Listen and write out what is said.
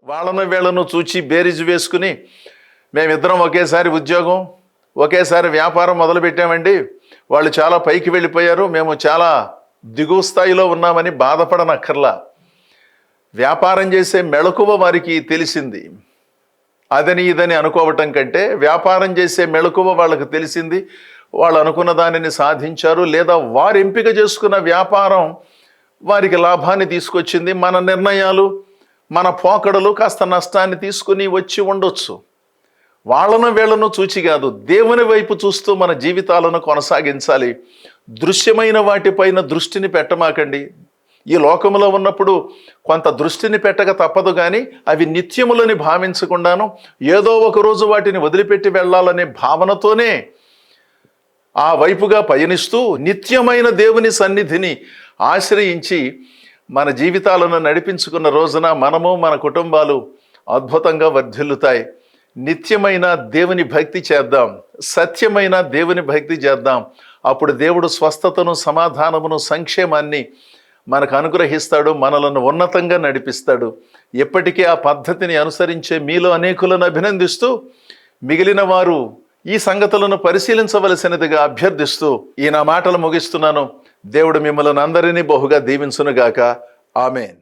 వాళ్ళను వీళ్ళను చూచి బేరీజు వేసుకుని మేమిద్దరం ఒకేసారి ఉద్యోగం ఒకేసారి వ్యాపారం మొదలుపెట్టామండి, వాళ్ళు చాలా పైకి వెళ్ళిపోయారు, మేము చాలా దిగువ స్థాయిలో ఉన్నామని బాధపడనక్కర్లా. వ్యాపారం చేసే మెళకువ వారికి తెలిసింది. అదని ఇదని అనుకోవటం కంటే వ్యాపారం చేసే మెళకువ వాళ్ళకు తెలిసింది, వాళ్ళు అనుకున్న దానిని సాధించారు, లేదా వారు ఎంపిక చేసుకున్న వ్యాపారం వారికి లాభాన్ని తీసుకొచ్చింది. మన నిర్ణయాలు మన పోకడలు కాస్త నష్టాన్ని తీసుకుని వచ్చి ఉండొచ్చు. వాళ్ళను వీళ్ళను చూచి కాదు, దేవుని వైపు చూస్తూ మన జీవితాలను కొనసాగించాలి. దృశ్యమైన వాటిపైన దృష్టిని పెట్టమాకండి. ఈ లోకములో ఉన్నప్పుడు కొంత దృష్టిని పెట్టక తప్పదు, కానీ అవి నిత్యములని భావించకుండాను ఏదో ఒక రోజు వాటిని వదిలిపెట్టి వెళ్ళాలనే భావనతోనే ఆ వైపుగా పయనిస్తూ నిత్యమైన దేవుని సన్నిధిని ఆశ్రయించి మన జీవితాలను నడిపించుకున్న రోజున మనము మన కుటుంబాలు అద్భుతంగా వర్ధిల్లుతాయి. నిత్యమైన దేవుని భక్తి చేద్దాం, సత్యమైన దేవుని భక్తి చేద్దాం. అప్పుడు దేవుడు స్వస్థతను, సమాధానమును, సంక్షేమాన్ని మనకు అనుగ్రహిస్తాడు, మనలను ఉన్నతంగా నడిపిస్తాడు. ఎప్పటికీ ఆ పద్ధతిని అనుసరించే మీలో అనేకులను అభినందిస్తూ, మిగిలిన వారు ఈ సంగతులను పరిశీలించవలసినదిగా అభ్యర్థిస్తూ ఈ నా మాటలు ముగిస్తున్నాను. దేవుడు మిమ్మల్ని అందరినీ బహుగా దీవించునుగాక. ఆమేన్.